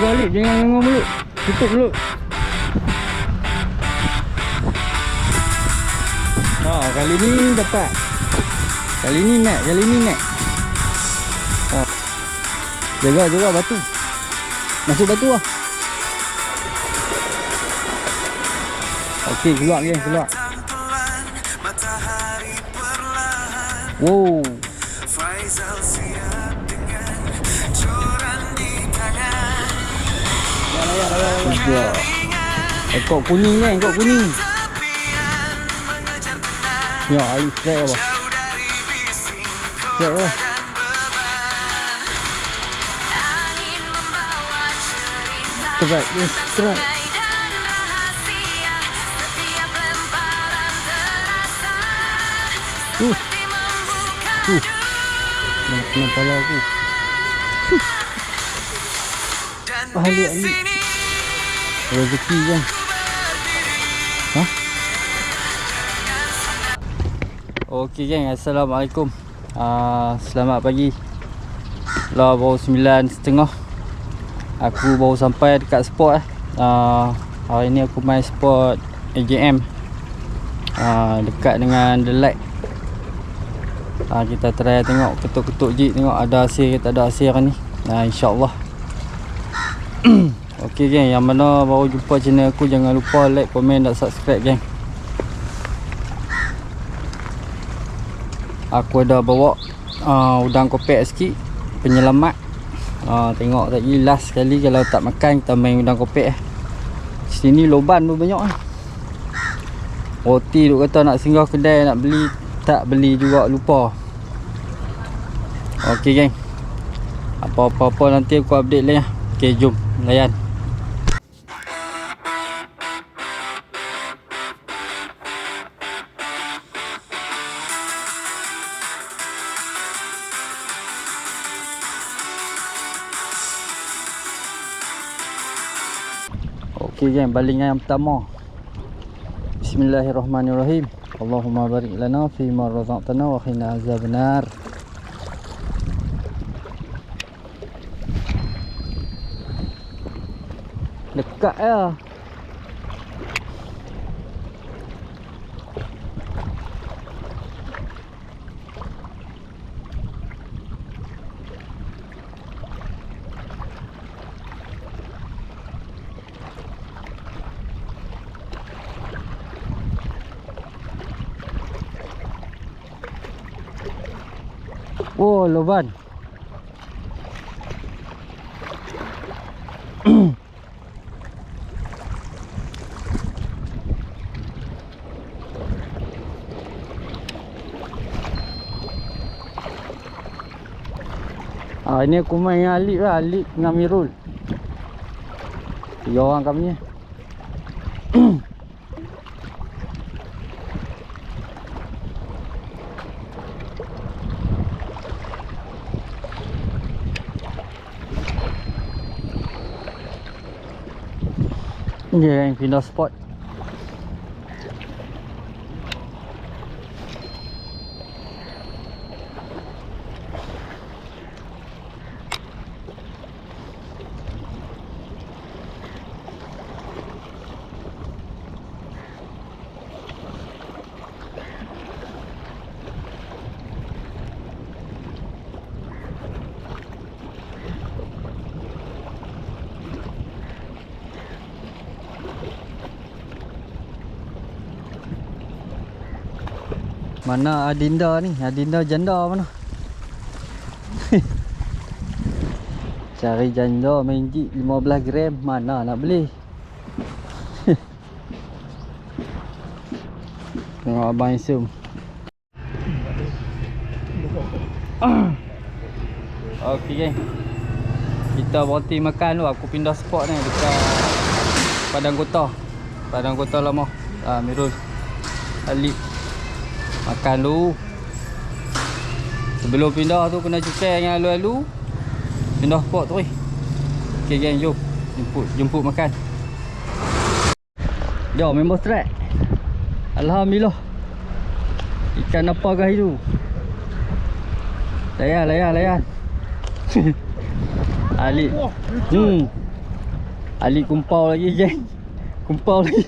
Alik, jangan ngomong dulu. Tutup dulu. Kali ni dapat. Kali ni net. Jaga batu. Masuk batu lah. Okey, keluar. Wow. Ekor kuning. Ya, air strike apa? Strike apa? Strike. Kena pala aku. Alik. Rezeki kan. Okey geng, Assalamualaikum. Selamat pagi. Lah baru 9.30. Aku baru sampai dekat spot hari ni aku main spot AJM dekat dengan The Light. Kita try tengok, ketuk-ketuk jig, tengok ada hasil ke tak ada hasil hari ni. InsyaAllah. Okey geng, yang mana baru jumpa channel aku, jangan lupa like, komen dan subscribe geng. Aku ada bawa udang kopek sikit, penyelamat. Tengok tadi last sekali kalau tak makan kita main udang kopek. Sini loban tu banyak Roti duk kata nak singgah kedai nak beli, tak beli juga, lupa. Okey geng, apa-apa nanti aku update lah. Okey, jom layan. Okey geng, balingan yang pertama. Bismillahirrahmanirrahim. Allahumma barik lana fi ma razaqtana wa qina azabannar. Dekat ya. Oh, loban. Ini aku main dengan Alik lah, Alik dengan Mirul. 3 orang kami. Dia yang pindah spot. Mana Adinda ni? Adinda janda mana? Cari janda main jig 15 gram. Mana nak beli? Tengok abang Isum. Okey geng, kita berhenti makan dulu. Aku pindah spot ni dekat Padang Kota lama. Mirul, Alik makan dulu. Sebelum pindah tu kena cukai dengan alu-alu. Pindah spot tu. Okey geng, jom jemput makan. Jom member strike. Alhamdulillah. Ikan apa kah itu? Layan. Alik. Ali kumpau lagi geng. Kumpau lagi.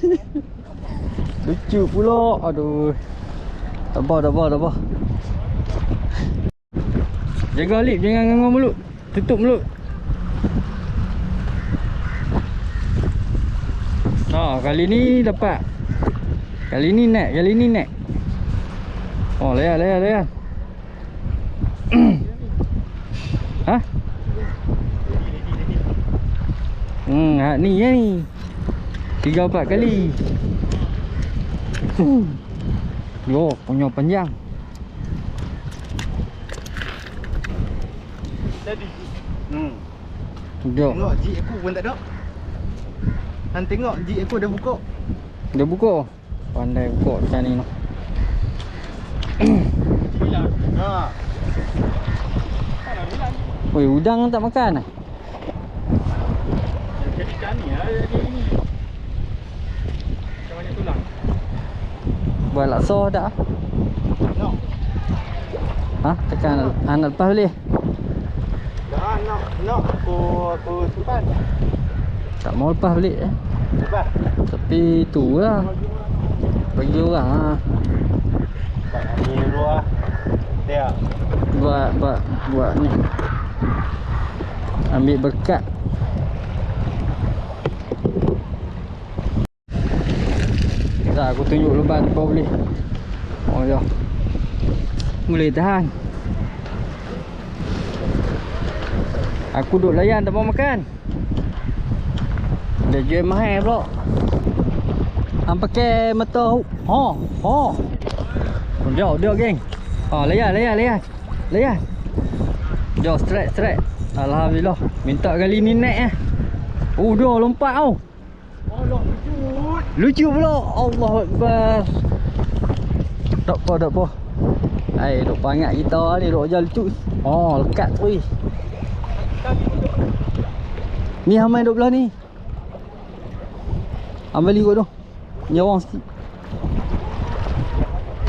Lucu pula. Aduh. Tak apa. Jaga Alip, jangan nganggur mulut. Tutup mulut. Kali ni dapat. Kali ni naik. Oh, leah. Hah? Ni ya ni. 3-4 kali. Yo, punya panjang. Jadi. Yo. Tengok jig aku pun tak ada. Han tengok jig aku dah buka. Dah buka. Pandai buka macam ni noh. Bilang. Ha. Oi, udang tak makan ah? Jadi ikan ni lah jadi ni. Macam banyak tulang. Buat laksa dah. No. Tekan anak lepas boleh. Dah nak aku simpan. Tak mau lepas balik Lepas. Tapi tu lah. Bagi orang Ni dulu ah. Dia. Buat ni. Ambil berkat. Dah aku tunjuk lebat kau boleh. Oh ya. Boleh tahan. Aku duk layan tak mau makan. Dia jual mahal pula. Hang pakai motor. Dia geng. Layan. Jom straight. Alhamdulillah. Minta kali ni naik dah lompat tau. Allah Lucu pula. Allahu Akbar. Tak apa. Duk pangat kita ni duk ajar lucu. Lekat tu. Ni hang main duk belah ni. Hang balik kot tu. Nyawang sikit.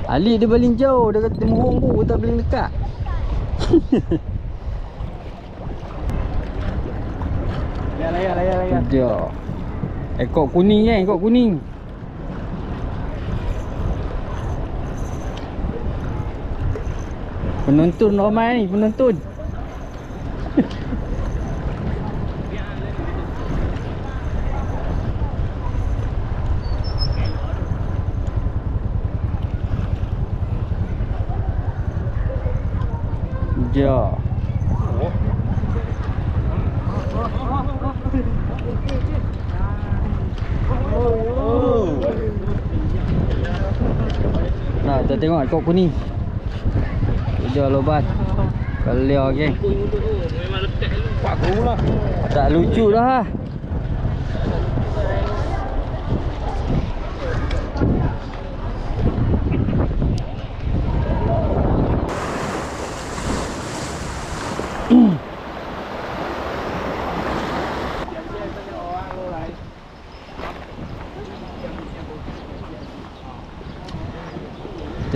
Ali dia baling jauh. Dia kata murung tu tak baling dekat. Layan. Dia. Ekor kuning ekor kuning. Penonton ramai ni, penonton. Dia. Nah, kita tengok ekor kuning. Dia lobat. Kelia geng. Memang letak lupa aku lah. Tak lucu dah.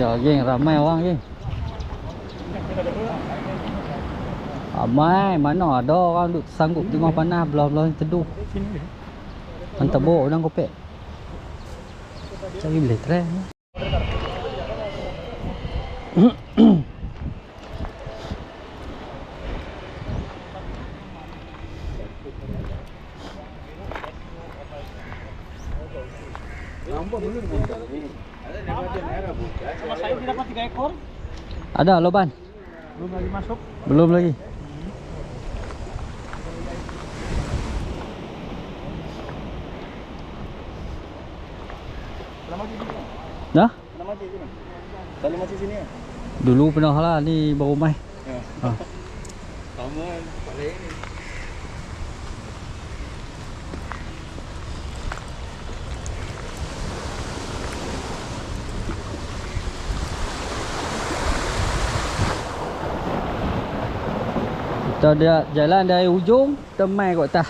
Dia geng, ramai orang geng. Ramai, mana ada orang duk sanggup tengok panas belah-belah teduh. Hantar bawa orang kopek. Cari boleh try. Sama saya dia dapat 3 ekor. Ada loban? Belum lagi masuk. Belum lagi. Lama di sini. Dah? Lama di sini. Tali masih sini ya? Dulu pernah lah, ni baru mai. Ya. Sama paling ni. Kita dia jalan dari ujung, kita mai kat atas.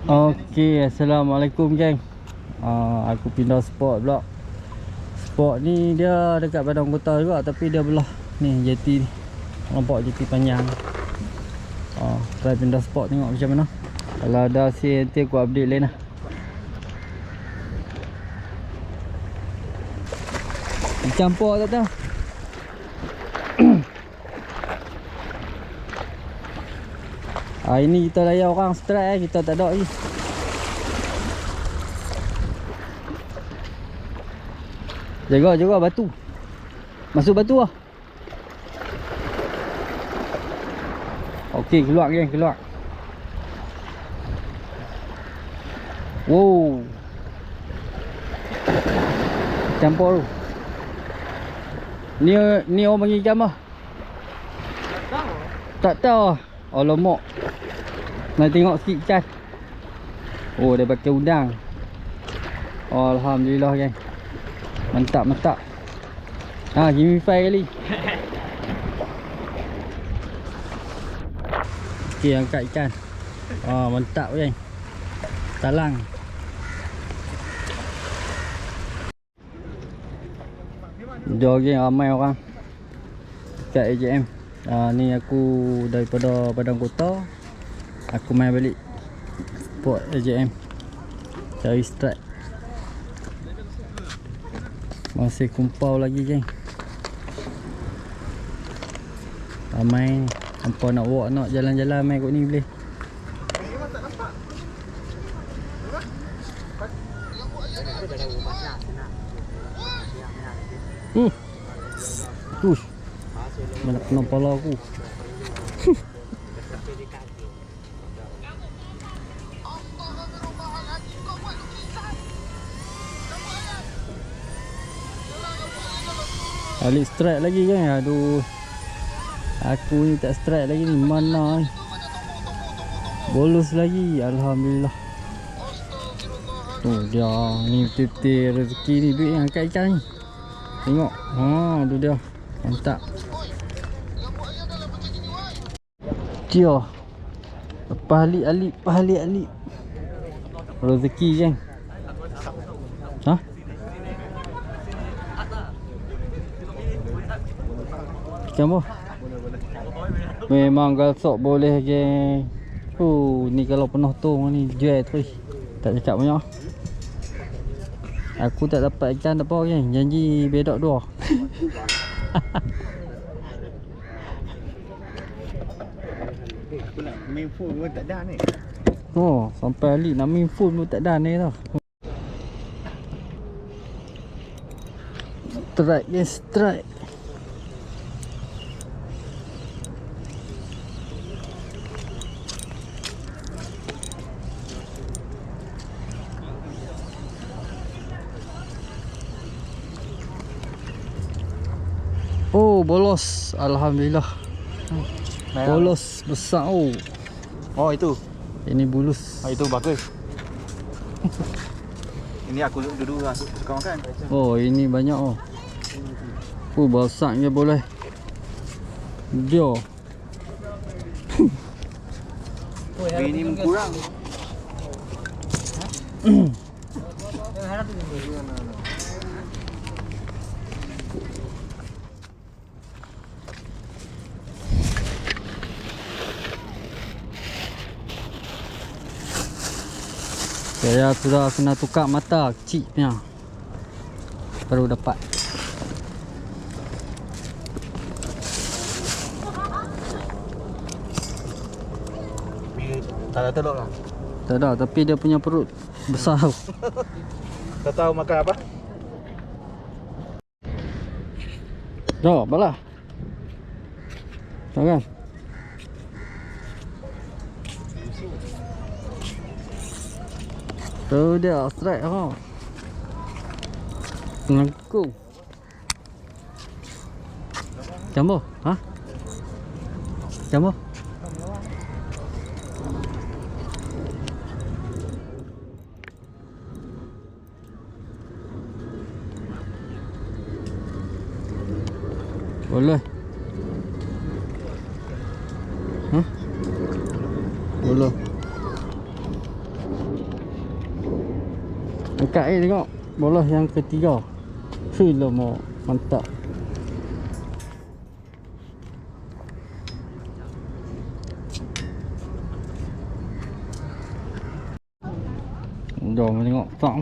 Okey, Assalamualaikum geng. Aku pindah spot pula. Spot ni dia dekat Padang Kota juga, tapi dia belah ni jeti ni. Nampak jeti panjang. Try pindah spot tengok macam mana. Kalau ada hasil nanti aku update lain lah. Campur tak tahu. Ini kita layan orang strike kita tak ada lagi. Jaga batu. Masuk batu lah. Okey, keluar geng, keluar. Wow. Campur tu. Ni orang panggil ikan apa? Tak tahu. Alamak. Nak tengok sikit ikan. Oh, dia pakai udang. Alhamdulillah geng. Mantap. Give me 5 kali. Okey, angkat ikan. Mantap geng. Talang. Jom geng, ramai orang kat AJM. Ni aku daripada Padang Kota. Aku main balik spot AJM cari strike. Masih kumpau lagi geng. Ramai. Hampa nak walk, nak jalan-jalan main kot ni boleh. Tush. Mana kena kepala aku. Balik strike lagi kan. Aduh. Aku ni tak strike lagi ni. Mana ni. Bolos lagi. Alhamdulillah. Tu dia. Ni betul-betul rezeki ni. Duit yang angkat ikan ni. Tengok. Tu dia. Mantap. Dia. Pahalik-alik. Rezeki kan. Macam apa? Memang galsok boleh geng. Ni kalau penuh tong ni jual terus. Tak cakap banyak. Aku tak dapat ikan apa geng. Janji bedok 2. Aku nak main full pun tak ada ni. Sampai alik nak main full pun tak ada ni tau. Strike guys, strike. Bolos. Alhamdulillah. Bolos besar. Itu. Ini bulus. Itu bagus. Ini aku dulu suka makan. Ini banyak besar dia boleh. Dia. Ini kurang. Saya sudah kena tukar mata kecil punya. Baru dapat. Tak ada telur lah. Tak ada, tapi dia punya perut besar. Tak tahu makan apa? Dah, balah. Jangan. Tu dia strike Nangku. Jambo, Jambo. Boleh. Dulu. Angkat tengok. Bola yang ketiga. Lama. Mantap. Jom tengok tak.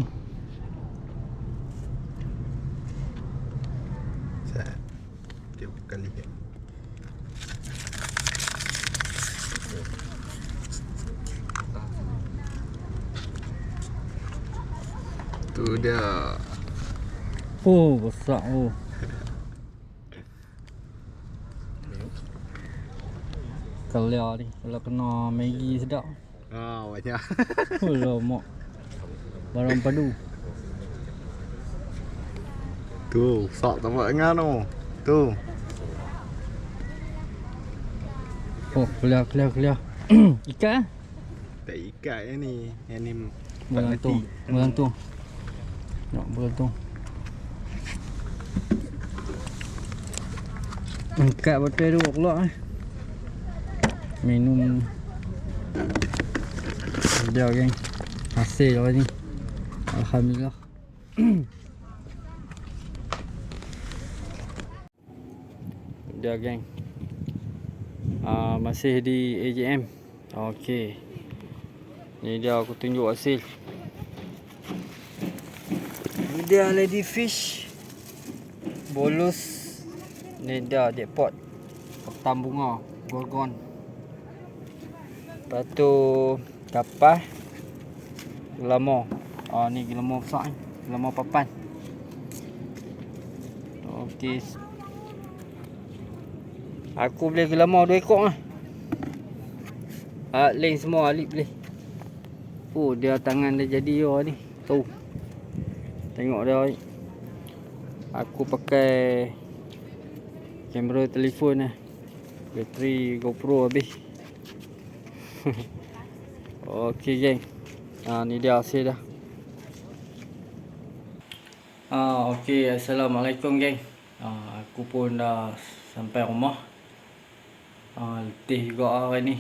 Set. Tiap kali kan. Tu dia. Oh, besar oh. Kalau ni, kalau kena Maggi sedap. Banyak. Lama. Barang padu. Tu, sak tambah dengan tu. Tu. Oh, keluar. Ikan? Tak ikat yang ni. Yang ni Bergantung. Nak bergantung. Angkat betul tu keluar minum. Dia geng. Hasil lah ni. Alhamdulillah. Dia geng. Masih di AJM. Okey. Ni dia aku tunjuk hasil. Ni dia lady fish. Bolus. Ni dia jackpot. Ketam bunga. Gorgon. Lepas tu kapas. Gelamo. Ni gelamo besar ni. Gelamo papan. Okey. Aku boleh gelamo 2 ekor lah. Link semua alip boleh. Oh, dia tangan dia jadi ni. Tu. Tengok dia ni. Aku pakai kamera telefon lah. Bateri GoPro habis. Okey geng. Ni dia hasil dah. Okey, assalamualaikum geng. Aku pun dah sampai rumah. Letih juga hari ni.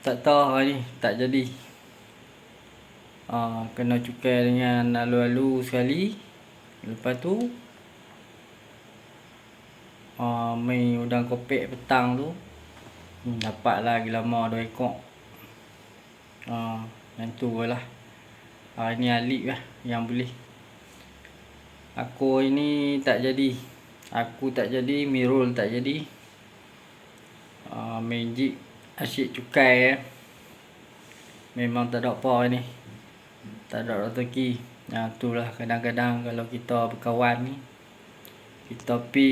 Tak tahu hari ni tak jadi. Kena cukai dengan alu-alu sekali. Lepas tu main udang kopek petang tu. Dapatlah gelama 2 ekor. Yang tu lah. Hari ni alip lah yang boleh. Aku ini tak jadi. Aku tak jadi, Mirul tak jadi. Magic asyik cukai memang tak ada apa ni. Tak ada rezeki. Itulah kadang-kadang kalau kita berkawan ni, kita pi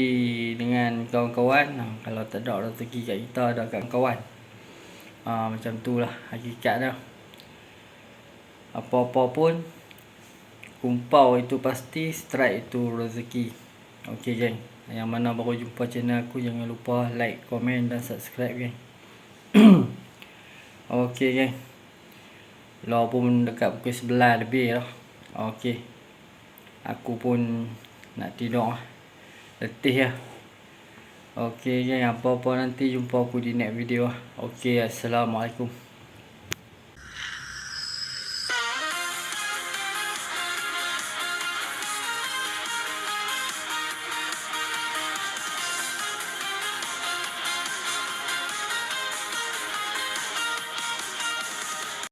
dengan kawan-kawan, kalau tak ada rezeki kat kita, ada kat kawan. Macam tu lah hakikat dia. Apa-apa pun, kumpau itu pasti, strike itu rezeki. Okey geng, yang mana baru jumpa channel aku, jangan lupa like, komen dan subscribe geng. Okey geng, lah pun dekat pukul 11 lebih lah. Okey, aku pun nak tidur lah. Letih lah. Okey geng, apa-apa nanti jumpa aku di next video lah. Okey, assalamualaikum.